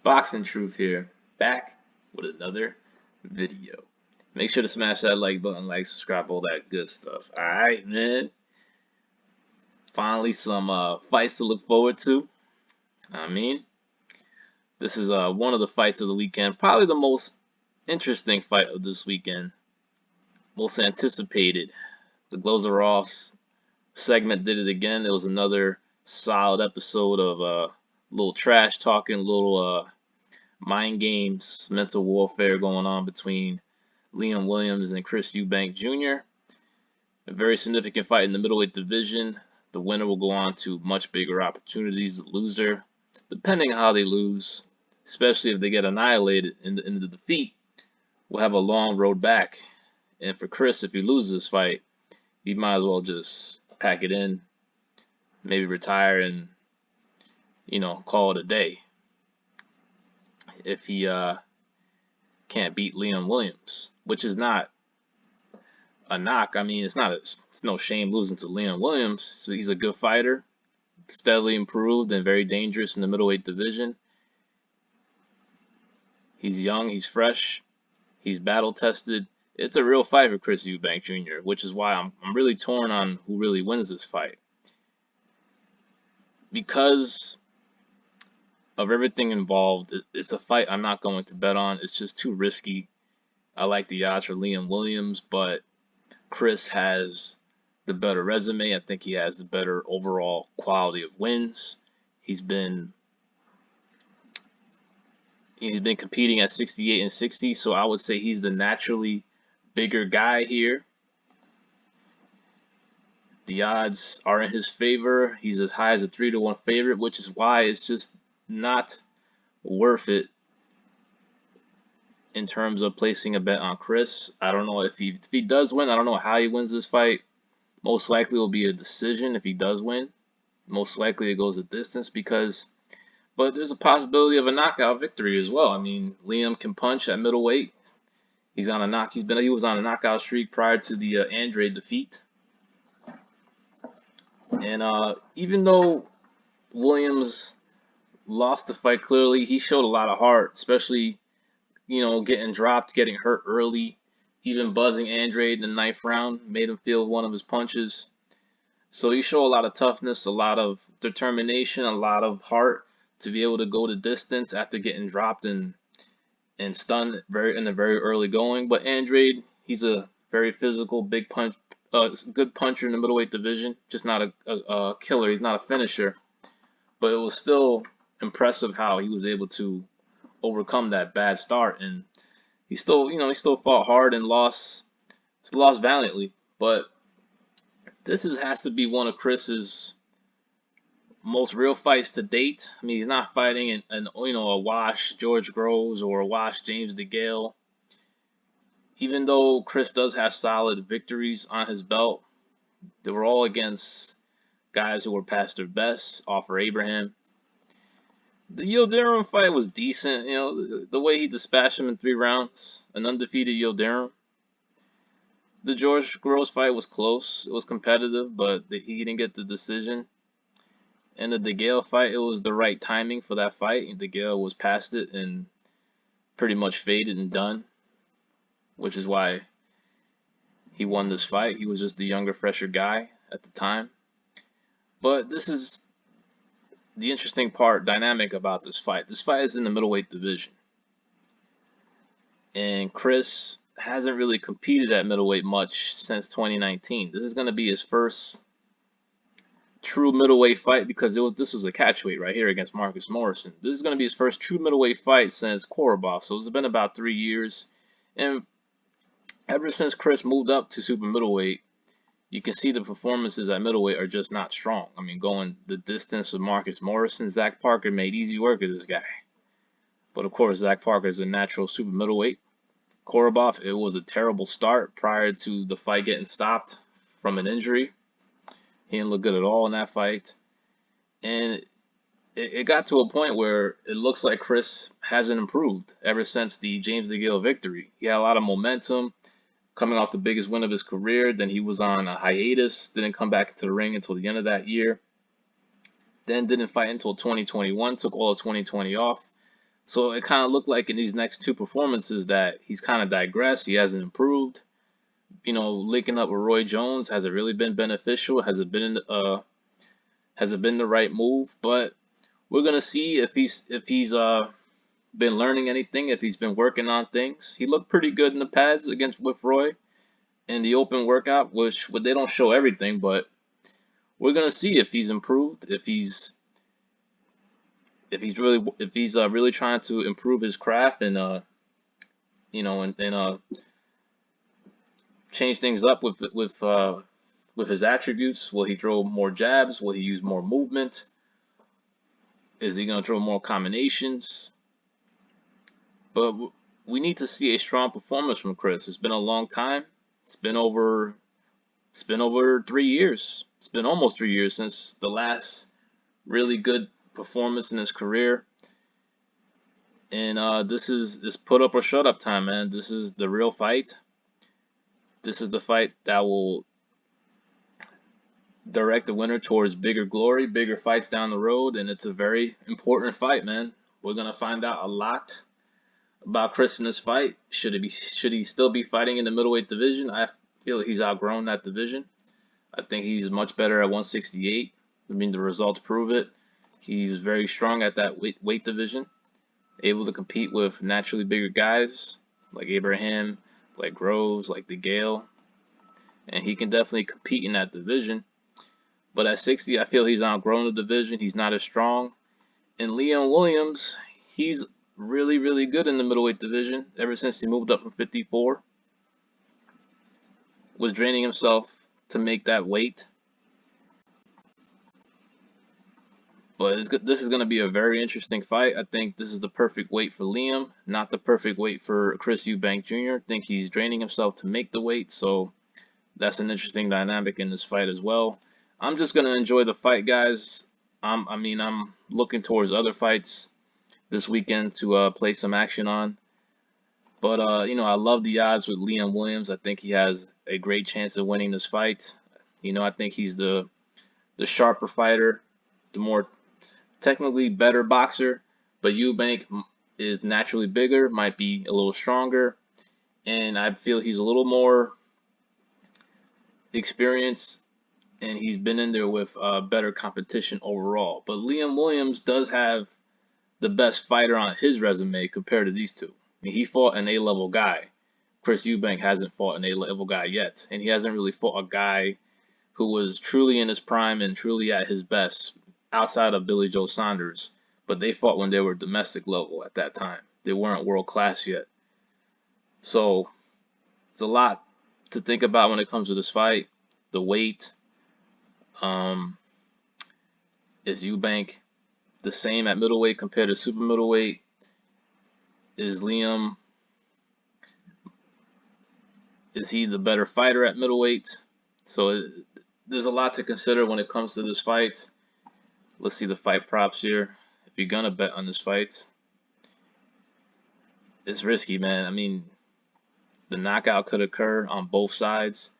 Boxing Truth here, back with another video. Make sure to smash that like button, like, subscribe, all that good stuff. Alright, man. Finally, some fights to look forward to. I mean, this is one of the fights of the weekend. Probably the most interesting fight of this weekend. Most anticipated. The gloves are off. Segment did it again. It was another solid episode of little trash talking, little mind games, mental warfare going on between Liam Williams and Chris Eubank Jr. A very significant fight in the middleweight division. The winner will go on to much bigger opportunities. The loser, depending on how they lose, especially if they get annihilated in the defeat, will have a long road back. And for Chris, if he loses this fight, he might as well just pack it in, maybe retire and, call it a day. If he can't beat Liam Williams, which is not a knock. I mean, it's no shame losing to Liam Williams. So he's a good fighter, steadily improved and very dangerous in the middleweight division. He's young, he's fresh, he's battle tested. It's a real fight for Chris Eubank Jr., which is why I'm really torn on who really wins this fight. Because of everything involved, it's a fight I'm not going to bet on. It's just too risky. I like the odds for Liam Williams, but Chris has the better resume. I think he has the better overall quality of wins. He's been competing at 68 and 60, so I would say he's the naturally bigger guy here. The odds are in his favor. He's as high as a 3-1 favorite, which is why it's just not worth it in terms of placing a bet on Chris. I don't know if he does win. I don't know how he wins this fight. Most likely it will be a decision if he does win. Most likely it goes a distance but there's a possibility of a knockout victory as well. I mean, Liam can punch at middleweight. He was on a knockout streak prior to the Andrade defeat. And even though Williams lost the fight clearly, he showed a lot of heart, especially getting dropped, getting hurt early, even buzzing Andrade in the 9th round, made him feel one of his punches. So he showed a lot of toughness, a lot of determination, a lot of heart to be able to go the distance after getting dropped and stunned in the very early going. But Andrade, he's a very physical, big punch, good puncher in the middleweight division, just not a killer. He's not a finisher, but it was still impressive how he was able to overcome that bad start, and he still fought hard and lost valiantly. But this has to be one of Chris's most real fights to date. I mean, he's not fighting a wash George Groves or a wash James DeGale. Even though Chris does have solid victories on his belt, they were all against guys who were past their best. Offer Abraham. The Yildirim fight was decent. The way he dispatched him in 3 rounds, an undefeated Yildirim. The George Groves fight was close. It was competitive, but he didn't get the decision. And the DeGale fight, it was the right timing for that fight. DeGale was past it and pretty much faded and done, which is why he won this fight. He was just the younger, fresher guy at the time. But this is the interesting dynamic about this fight. This fight is in the middleweight division. And Chris hasn't really competed at middleweight much since 2019. This is going to be his first true middleweight fight because this was a catchweight right here against Marcus Morrison. This is going to be his first true middleweight fight since Korobov. So it's been about 3 years. And ever since Chris moved up to super middleweight, you can see the performances at middleweight are just not strong. I mean, going the distance with Marcus Morrison, Zach Parker made easy work of this guy. But of course, Zach Parker is a natural super middleweight. Korobov, it was a terrible start prior to the fight getting stopped from an injury. He didn't look good at all in that fight. And it got to a point where it looks like Chris hasn't improved ever since the James DeGale victory. He had a lot of momentum coming off the biggest win of his career. Then he was on a hiatus, didn't come back into the ring until the end of that year. Then didn't fight until 2021, took all of 2020 off. So it kind of looked like in these next two performances that he's kind of digressed. He hasn't improved. Linking up with Roy Jones, has it really been beneficial? Has it been the right move? But we're gonna see if he's been learning anything, if he's been working on things. He looked pretty good in the pads against with Roy in the open workout, which they don't show everything, but we're gonna see if he's improved, if he's really trying to improve his craft and change things up with his attributes. Will he throw more jabs? Will he use more movement? Is he gonna throw more combinations? But we need to see a strong performance from Chris. It's been a long time. It's been over. It's been over 3 years. It's been almost 3 years since the last really good performance in his career. And this is put up or shut up time, man. This is the real fight. This is the fight that will direct the winner towards bigger glory, bigger fights down the road, and it's a very important fight, man. We're gonna find out a lot about Chris in this fight. Should he still be fighting in the middleweight division? I feel he's outgrown that division. I think he's much better at 168. I mean, the results prove it. He was very strong at that weight division, able to compete with naturally bigger guys like Abraham, like Groves, like DeGale, and he can definitely compete in that division. But at 60, I feel he's outgrown the division. He's not as strong. And Leon Williams, he's really, really good in the middleweight division ever since he moved up from 54. Was draining himself to make that weight. But this is going to be a very interesting fight. I think this is the perfect weight for Liam, not the perfect weight for Chris Eubank Jr. I think he's draining himself to make the weight, so that's an interesting dynamic in this fight as well. I'm just going to enjoy the fight, guys. I'm looking towards other fights this weekend to play some action on. But, I love the odds with Liam Williams. I think he has a great chance of winning this fight. I think he's the sharper fighter, the more technically better boxer, but Eubank is naturally bigger, might be a little stronger, and I feel he's a little more experienced, and he's been in there with better competition overall. But Liam Williams does have the best fighter on his resume compared to these two. I mean, he fought an A-level guy. Chris Eubank hasn't fought an A-level guy yet, and he hasn't really fought a guy who was truly in his prime and truly at his best outside of Billy Joe Saunders, but they fought when they were domestic level at that time. They weren't world class yet. So it's a lot to think about when it comes to this fight. The weight. Is Eubank the same at middleweight compared to super middleweight? Is Liam, is he the better fighter at middleweight? So there's a lot to consider when it comes to this fight. Let's see the fight props here. If you're gonna bet on this fight, it's risky, man. I mean, the knockout could occur on both sides.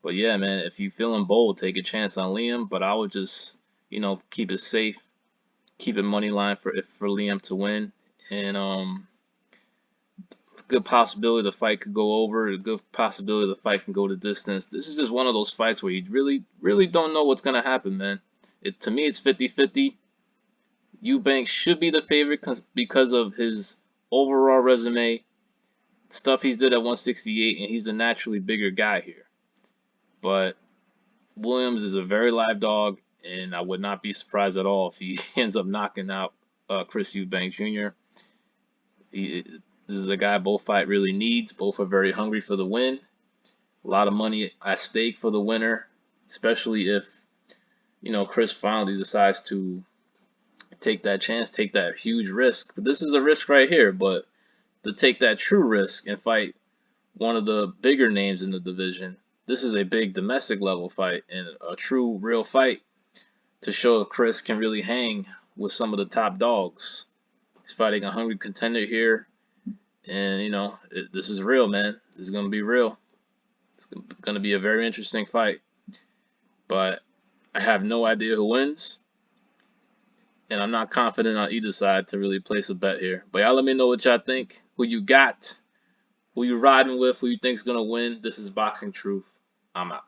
But yeah, man, if you're feeling bold, take a chance on Liam. But I would just, keep it safe, keep it money line for Liam to win, and good possibility the fight could go over. A good possibility the fight can go the distance. This is just one of those fights where you really, really don't know what's gonna happen, man. To me, it's 50-50. Eubank should be the favorite because of his overall resume, stuff he's did at 168, and he's a naturally bigger guy here. But Williams is a very live dog, and I would not be surprised at all if he ends up knocking out Chris Eubank Jr. This is a guy both fight really needs. Both are very hungry for the win. A lot of money at stake for the winner, especially if Chris finally decides to take that chance, take that huge risk. This is a risk right here, but to take that true risk and fight one of the bigger names in the division, this is a big domestic level fight and a true, real fight to show if Chris can really hang with some of the top dogs. He's fighting a hungry contender here, and this is real, man. This is gonna be real. It's gonna be a very interesting fight, but I have no idea who wins. and I'm not confident on either side to really place a bet here. But y'all let me know what y'all think. Who you got? Who you riding with? Who you think's gonna win? This is Boxing Truth. I'm out.